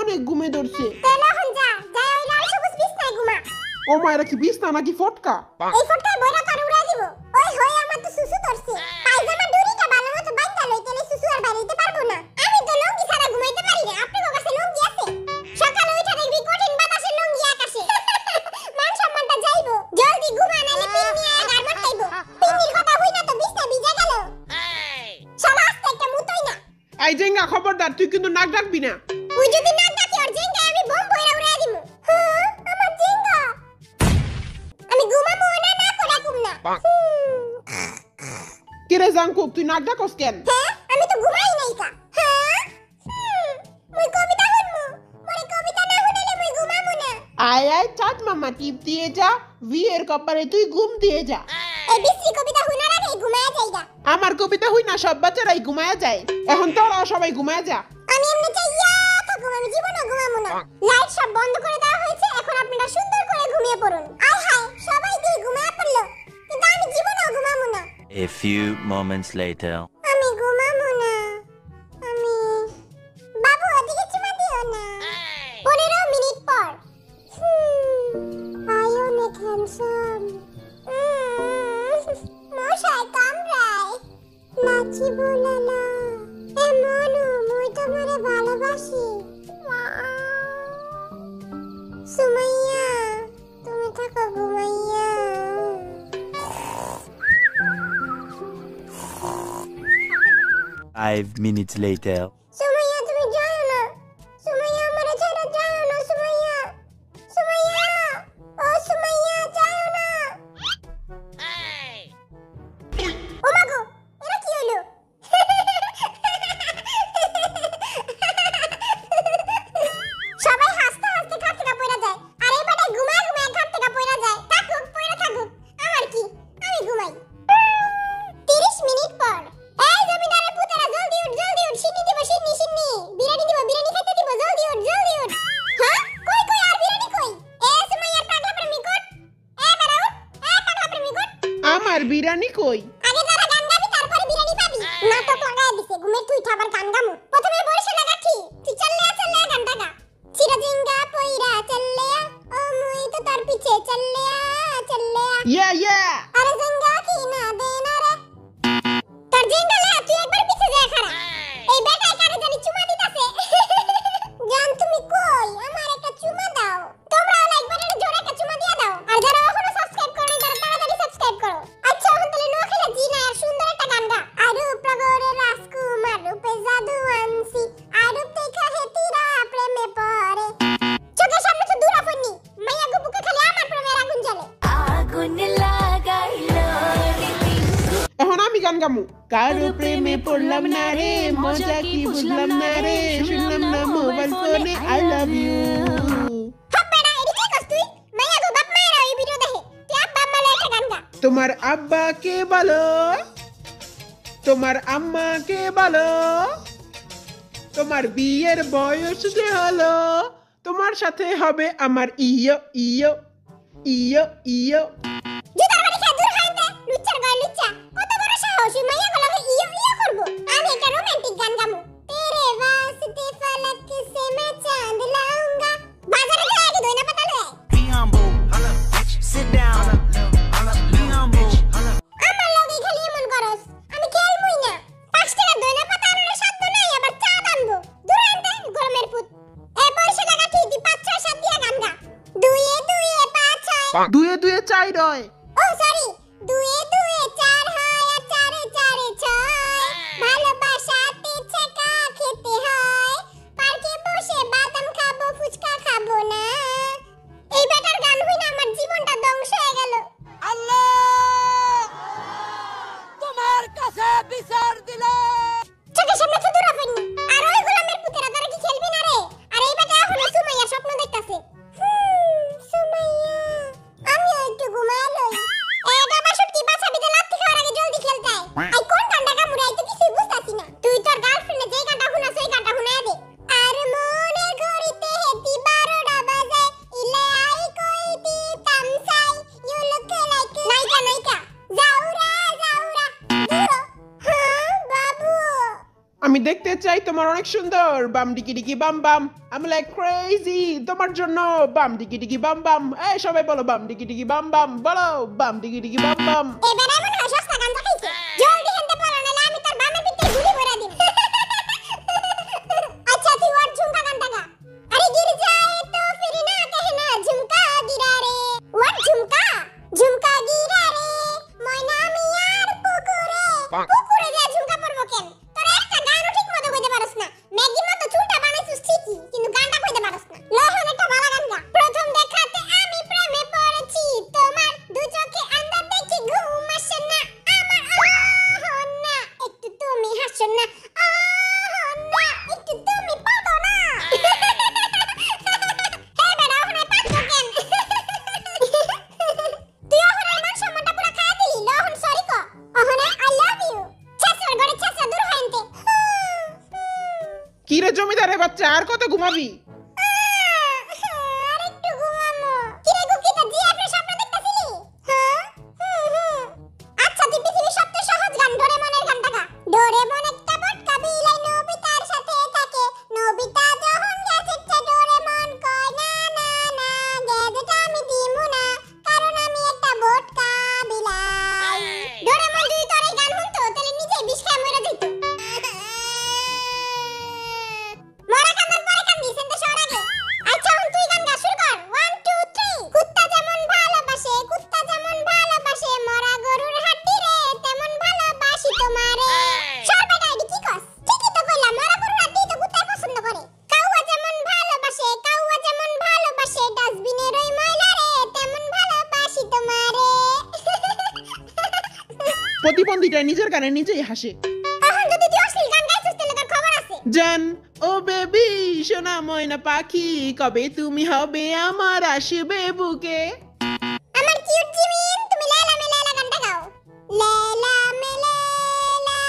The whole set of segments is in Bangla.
অনেক ঘুমে ধরছে। তাহলে এখন যা যাই ওই লাল সবুজ বিছনায় ঘুমা। ও মা, এটা কি বিছনা নাকি ফটকা? এই ফটকায় বইরা তোর উড়াই দিব। ওই হই আমার তো সুসু ধরছে। পায়জামা দড়িটা ভালো মতো বাঁধা লইতে না, সুসু আর বাইরে যেতে পারবো না। আমি তো লুঙ্গি ছাড়া ঘুমাইতে পারি না। আপনার কাছে লুঙ্গি আছে? সকালে উঠে দেখবি কঠিন বাতাসে লুঙ্গি আকাশে। মান সম্মানটা যাইবো। জলদি ঘুমা, নালে পিন নিয়ে গারমাট খাইবো। পিনির কথা হই না তো বিছনা ভিজে গেল। শালা আস্তে একটা মুতই না। এই জেঙ্গা, খবরদার, তুই কিন্তু নাক ডাকবি না। তুই যদি নাক ডাকি ওর জেঙ্গা আমি বম বইরা উড়াই দিমু। আমার জেঙ্গা। আমি ঘুমাবো না, না করে ঘুম না। কিরে জাঙ্কুক, তুই নাক ডাকস কেন? হ্যাঁ, আমি তো ঘুমাই নাই কা। হ্যাঁ, মুই কবিতা শুনমু। পরে কবিতা না শুনাইলে মুই ঘুমাবো না। আয় আয় চাঁদ মামা টিপ দিয়ে যা, বিয়ের কপালে তুই ঘুম দিয়ে যা। এই বিশ্রী কবিতা শুনার আগে ঘুমায়া যাইগা। আমার কবিতা হই না, সব বাচ্চারাই ঘুমায়া যায়। এখন তোরা সবাই ঘুমায়া যা। আমি এমনি চাইয়া থাকুম, আমি জীবনও ঘুমাবো না। লাইট সব বন্ধ করে দেওয়া হয়েছে, এখন আপনারা সুন্দর করে ঘুমিয়ে পড়ুন। আয় হায়, সবাই দিয়ে ঘুমায়া পড়লো, কিন্তু আমি জীবনও ঘুমাবো না। A few moments later. আমি ঘুমাবো না। আমি বাবু ওদিকে চুমা দিও না। 15 মিনিট পর। আই অনেক হ্যান্ডসাম। মশাই কামড়ায়। লাচি বোলালা। এমনও মুই তোমারে ভালোবাসি। সুমাইয়া, তুমি থাকো ঘুমাইয়া। 5 minutes later. সুমাইয়া তুমি যাও না। সুমাইয়া আমারে ছেড়ে যাও না। সুমাইয়া, সুমাইয়া, ও সুমাইয়া যাও না। ও মা গো, এটা কি হলো? সবাই হাসতে হাসতে ঘর থেকে পড়ে যায়, আর এই বেটায় ঘুমায় ঘুমায় ঘর থেকে পড়ে যায়। থাকুক, পড়ে থাকুক, আমার কি, আমি ঘুমাই। 30 মিনিট পর। এই জমিদারের পুতেরা, জলদি উঠ, জলদি উঠ, সিন্নি দিব, সিন্নি, সিন্নি, বিরিয়ানি দিব, বিরিয়ানি খাইতে দিব, জলদি উঠ, জলদি উঠ। হ্যাঁ, কই কই আর বিরিয়ানি কই? এ সুমাইয়ার পাগলা প্রেমিক উঠ। এ বেটা উঠ, এ পাগলা প্রেমিক উঠ। আমার বিরানি কই? আগে যারা গান গাবি তারপরে বিরিয়ানি পাবি। নাটক লাগায় দিছে, ঘুমের তুই আবার গান গামু। প্রথমে বরিশাল লাগাচ্ছি, তুই চললে চললে গানটা গা। চিরাজিঙ্গা পইরা চললে, ও মুই তো তার পিছে চললে চললে। ইয়া ইয়া। আরে জিঙ্গা কি না দে না রে। তোর জিঙ্গা লে, তুই একবার পিছে যা খাড়া। এই বেটায় কারে জানি চুমা দিতাছে। জান তুমি কই, আমার একটা চুমা দাও। তোমরা লাইক বাটনে জোরে একটা চুমা দিয়া দাও। আর যারা এখনো সাবস্ক্রাইব করো নাই, তারা তাড়াতাড়ি সাবস্ক্রাইব করো। আচ্ছা, এখন তাহলে নোয়াখালী জিনা আর সুন্দর একটা গান গা। আরূপ প্রগরে রাজকুমার রূপে জাদু আনছি, আরূপ দেখা হেতিরা প্রেমে পড়ে। চোখের সামনে তো দূর আপনি মাইয়া গুপুকে খালি আমার প্রেমের আগুন জ্বলে। আগুন লাগাইলো এখন আমি গান গামু। কারো প্রেমে পড়লাম না রে, মজা কি বুঝলাম না রে, শুনলাম না মোবাইল ফোনে আই লাভ ইউ। হাপ্পাড়া, এডি কি করছ তুই? মাইয়া গো, বাপ মায়েরা এই ভিডিও দেখে। তুই আব্বা আম্মা লয়ে একটা গান গা। তোমার আব্বাকে বলো, তোমার আম্মাকে বলো, তোমার বিয়ের বয়স যে হলো, তোমার সাথে হবে আমার ইয়ো ইয়ো ইয়ো ইয়ো। জুতার বাড়ি খেয়ে দূর হাইতে, লুচ্চার গায়ে লুচ্চা। কত বড় সাহস, ওই মাইয়া গলাকে ইয়ো ইয়ো করবো। আমি একটা রোমান্টিক গান গামু। তেরে वास्ते फलक से मैं चांद लाऊंगा। বাজারে গিয়ে আগে দইনা পাতা লয়ে। Be humble. Sit down. Be humble. আমার লগে খালি এমন করস, আমি খেলমুই না। 5 টাকা দইনা পাতা আনলে সাধ্য নাই, আবার চা আনবো। দূর হাইতে গরমের পুত। এই পয়সা টাকা ঠিক 5 6 7 দিয়া গান গা। দুয়ে দুয়ে 5 6। দুয়ে দুয়ে চাই রয়। ও সরি, দুয়ে দুয়ে 4 হয় আর 4 4 6। ভালোবাসাতে ছেকা খেতে হয়, পার্কে বসে বাদাম খাবো, ফুচকা খাবো না। এই বেটার গান হই না, আমার জীবনটা ধ্বংস হয়ে গেল। আল্লাহ তোমার কাছে বিচার দিলাম। চোখের সামনে তো দূর আপনি। আর ওই গোলামের পুতেরা, তারা কি খেলবি না রে? আর এই বেটা এখনো সুমাইয়ার স্বপ্ন দেখতাছে। সুমাইয়া, আমিও একটু ঘুমায় লই। চাই তোমার অনেক সুন্দর বাম ডিকি ডিকি বাম বাম I'm like crazy তোমার জন্য বাম ডিকি ডিকি বাম বাম এই সবাই বলো বাম ডিকি ডিকি বাম বাম বলো বাম ডিকি ডিকি বাম বাম এবারে এমন হয় সস্তা গাঞ্জা খাইছে জলদি হেনতে পড়ো নালে আমি তোর বামের ভিতরে গুলি ভরা দিম আচ্ছা তুই ওর ঝুমকা গানটা গা আরে গির যায় তো ফির না कहना ঝুমকা গিরা রে ওর ঝুমকা ঝুমকা গিরা রে ময়না মিয়ার পুকুরে পুকুরে যা ঝুমকা পড়বো কেন তোর একটা গানও ঠিক মতো কইতে পারছ না ম্যাগির মতো চুলটা বানাইছিস ঠিকই কিন্তু গানটা কইতে পারছ না লহন একটা ভালো গান গা প্রথম দেখাতে আমি প্রেমে পড়েছি তোমার দু চোখে আন্দাজ দেখি ঘুম আসে না আমার না একটু তুমি হাসো না না একটু তুমি পাদো না হে বেড়া ওখানে পাদো কেন তুই ওখানে মান সম্মানটা পুরো খায় দিলি লহন সরি কো ওখানে আই লাভ ইউ ছাসর গড়ে ছাসা দূর হইতে কি রে জমিদারের বাচ্চা আর কত ঘুমাবি আরেকটু ঘুমামো কিরে গুকিটা জিএফের স্বপ্ন দেখতাছিলি হ্যাঁ আচ্ছা তুই পৃথিবীর সবচেয়ে সহজ গান ডোরেমনের গানটা গা ডোরেমন একটা বটকা বিলাই নবিতার সাথে থাকে নবিতা যখন গেছে ডোরেমন কয় না না না গ্যাজেট আমি দিমু না কারণ আমি একটা বটকা বিলাই ডোরেমন যদি তোর এই গান শুনতো তাহলে নিজেই বিষ খেয়ে মরে যেত মরা কান্দার পরে কান্দি সেন্তে শহর আগে আচ্ছা এখন তুই গান গা শুরু কর 1 2 3 কুত্তা যেমন ভালোবাসে মরা গরুর হাড্ডি রে তেমন ভালোবাসি তোমারে সর বেটা এডি কি কস ঠিকই তো কইলা মরা গরুর হাড্ডি তো কুত্তাই পছন্দ করে কাউয়া যেমন ভালোবাসে ডাস্টবিনের ওই ময়লা রে তেমন ভালোবাসি তোমারে প্রতিবন্ধীটা নিজের গানে নিজেই হাসে এখন যদি তুই অশ্লীল গান গাইছিস তাহলে তোর খবর আছে জান ও বেবি সোনা ময়না পাখি কবে তুমি হবে আমার আসবে বুকে আমার কিউট জিমিন তুমি লেলা মে লেলা গানটা গাও লেলা মে লেলা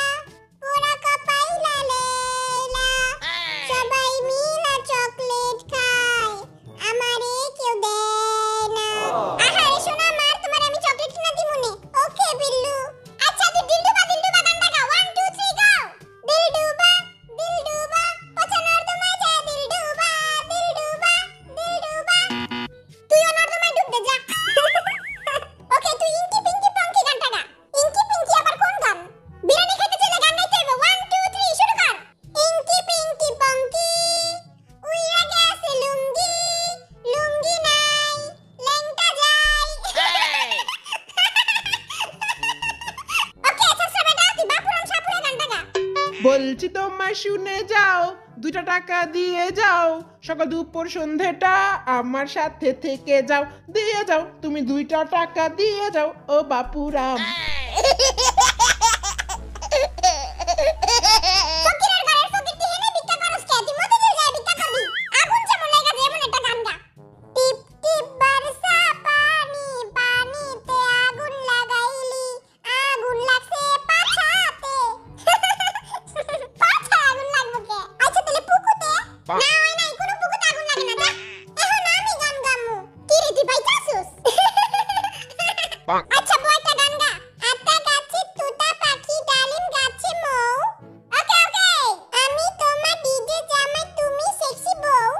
পুরা কপাইলা লেলা সবাই মিলে চকলেট খায় আমারে কেউ দেয় না আহারে সোনা আমার তোমার আমি চকলেট কিনা দিমুনে ওকে বিল্লু আচ্ছা তুই দিলডুবা গানটা গাও 1 2 3 গাও দিলডুবা পছনের তোমায় যা দিলডুবা তুই ওনার তোমায় ডুব দে যা ওকে তুই ইনকি পিঙ্কি পঙ্কি গানটা গা ইনকি পিঙ্কি আবার কোন গান বিরিয়ানি খেতে চলে গান গাইতে হইব 1 2 3 শুরু কর ইনকি পিঙ্কি পঙ্কি উইরা গেছে লুঙ্গি নাই লেংটা যাই ওকে সাসরা বেটা তুই বাপুরাম সাপুরা গানটা গা বলছি তোমায় শুনে যাও 2টা টাকা দিয়ে যাও সকাল দুপুর সন্ধ্যেটা আমার সাথে থেকে যাও দিয়ে যাও তুমি 2টা টাকা দিয়ে যাও ও বাপুরাম ফকিরের ঘরের ফকির তুই হেনে ভিক্ষা করস কে তুই মতে দিল যায় ভিক্ষা করবি আগুন যেমন লাগা যায় এমন একটা গান গা টিপ টিপ বর্ষা পানিতে আগুন লাগাইলি আগুন লাগছে পাছাতে পাছা আগুন লাগবে কে আচ্ছা তাহলে পুকুতে না হয় নাই কোনো পুকুতে আগুন লাগে না যা এখন আমি গান গামু কি রে তুই পাইতাছস আচ্ছা বয়টা গান গা আতা গাছে তুতা পাখি ডালিম গাছে মৌ ওকে আমি তোমার ডিজে জামাই তুমি সেক্সি বউ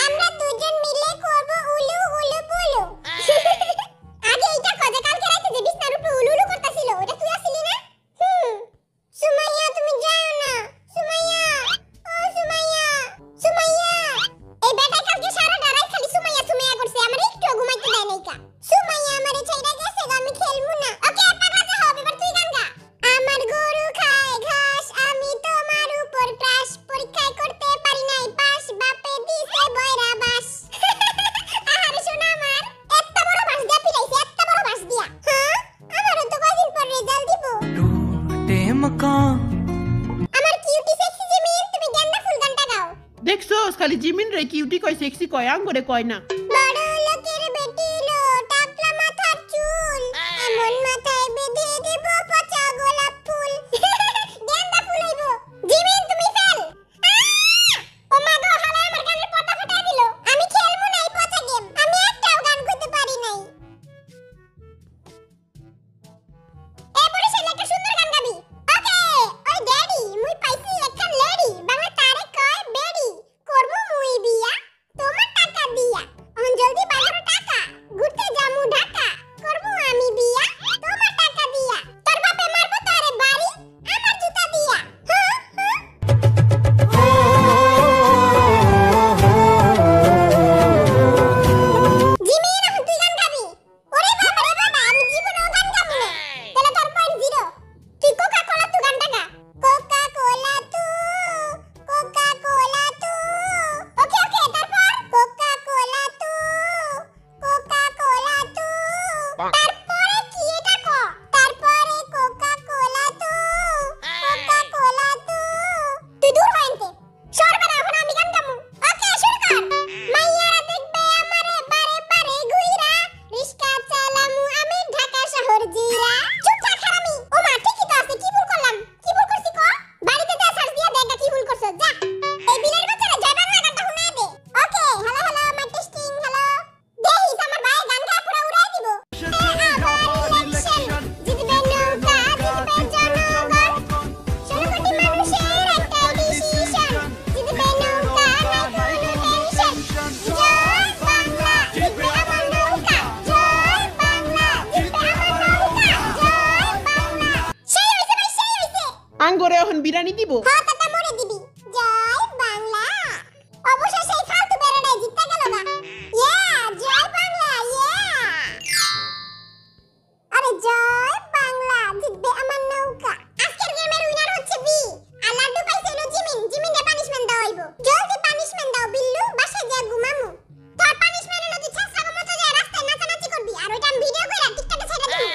আমরা দুজন মিলে করব উলু উলু বুলু আগে এইটা কজে কালকে রাতে যে বিছনার উপরে উলু উলু করতেছিল ওটা তুই আসলি না সুমাইয়া তুমি যাও না সুমাইয়া ও সুমাইয়া এই বেটা কালকে সারা রাত খালি সুমাইয়া করছে আমার একটু ঘুমাইতে দেয় নাই কা সুমাইয়া আমারে ছাইড়া গেছে আমি খেলমু না ওকে পাগলা যা হবে এবার তুই গান গা আমার গরু খায় ঘাস আমি তোমার উপর ক্রাশ পরীক্ষায় করতে পারি নাই পাস বাপে দিছে বয়রা বাস আহারে শোনা আমার এত বড় বাস দিয়া পিলাইছে এত বড় বাস দিয়া হ্যাঁ আমারও তো কয়দিন পর রেজাল্ট দিব टूटे मकान আমার কিউটি সেক্সি জিমিন তুমি গেন্দা ফুল গানটা গাও দেখছোস খালি জিমিন রে কিউটি কয় সেক্সি কয় আঙ্গরে কয় না বড় লোকের বেটি লো টাকলা মাথার চুল এমন মাথায় বেঁধে দেব পচা গোলাপ ফুল গেন্দা ফুল হইব জিমিন তুমি ফেল ও মা গো হালা আমার গানের পটা ফাটাই দিল আমি খেলমু না এই পচা গেম আমি একটাও গান কইতে পারি নাই এ বড় ছেলে একটা সুন্দর গান গাবি ওকে ওই ড্যাডি মুই পাইছি একটা লেডি বিরিয়ানি দিব। হাতটা মরে দিবি। জয় বাংলা। অবশেষে এই ফালতু বেড়াটাই জিততে গেল না। ইয়া জয় বাংলা ইয়া। আরে জয় বাংলা জিতবে আমার নৌকা। আজকের গেমের উইনার হচ্ছে বি। আর লাড্ডু পাইছে হলো জিমিন। জিমিনকে পানিশমেন্ট দেওয়া হইব। জলদি পানিশমেন্ট দাও বিল্লু, বাসায় যা ঘুমামু। তোর পানিশমেন্ট হলো তুই ছাত্রার মতো যা রাস্তায় নাচানাচি করবি। আর ওইটা আমি ভিডিও কইরা টিকটকে ছেড়ে দিবি।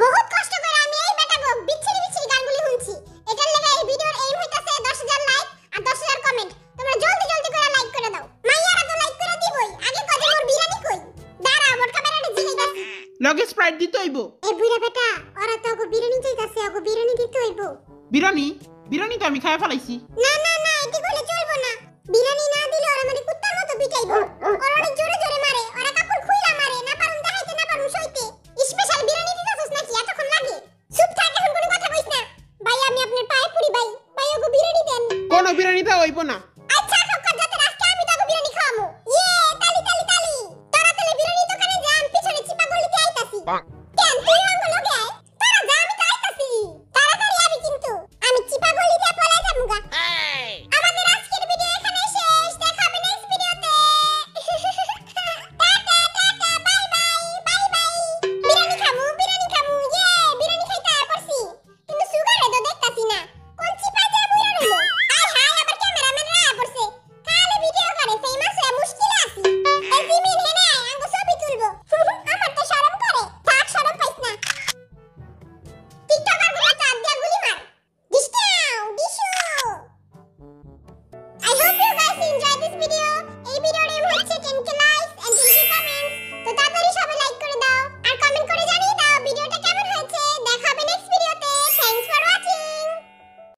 বহুত কষ্ট করে আমি এই বেটাগো বিচ্ছিরি বিচ্ছিরি গানগুলি শুনছি। এটার লাগা এই ভিডিওর এইম হইতাছে 10,000 লাইক আর 10,000 কমেন্ট। তোমরা জলদি জলদি করে লাইক করে দাও। মাইয়ারা তো লাইক করে দিবই। আগে কত মোর বিরিয়ানি কই? দাঁড়া মোর ক্যামেরাটা জিগাইতাছি। লগে স্প্রাইট দিতে হইব। এই বুইড়া বেটা, ওরা তো আগো বিরিয়ানি চাইতাছে, আগো বিরিয়ানি দিতে হইব। বিরিয়ানি তো আমি খাই ফেলাইছি। না না না, এটি কইলে চলবো না। বিরিয়ানি না দিলে ওরা আমারে কুত্তার মতো পিটাইবো। ওরা অনেক জোরে জোরে মারে, ওরা কাপড় খুইলা মারে, না পারুম দেখাইতে না পারুম সইতে। স্পেশাল বিরিয়ানি দিতাছস নাকি এতক্ষণ লাগে? চুপ থাক, এখন কোনো কথা কইস না। ভাই আমি আপনার পায়ে পড়ি ভাই, ভাই ওগো বিরিয়ানি দেন। কোনো বিরিয়ানি তো হইব না। আচ্ছা খক্কর যাতে আজকে আমি তাকে বিরিয়ানি খাওয়ামু। ইয়ে তালি তালি তালি। তোরা তাহলে বিরিয়ানি দোকানে যা, আমি পিছনে চিপা গলিতে আইতাছি। কেন তুই অঙ্গ লগে আয়? তোরা যা, আমি তো আইতাছি। তাড়াতাড়ি আবি কিন্তু। আমি চিপা গলিতে পলাই যামুগা। আমাদের আজকের ভিডিও এখানে শেষ। দেখা হবে নেক্সট ভিডিওতে। Tata tata bye bye bye bye. Biryani খামু ইয়ে বিরিয়ানি খাইতে পারছি। কিন্তু সুগারে তো দেখতাছি না। কোন চিপা যা বুইরা রইলো? আয় হায় আবার ক্যামেরাম্যান রা পড়ছে। খালি ভিডিও করে ফেমাস হয়ে মুশকিলে আছি। এই জিমিন হেনে আয়, আঙ্গ ছবি তুলবো। আমার তো শরম করে। থাক শরম পাইছ না। টিকটকার গুলো চাপ দিয়া গুলি মার। ডিশটাও ডিশু। I hope you guys enjoyed this video.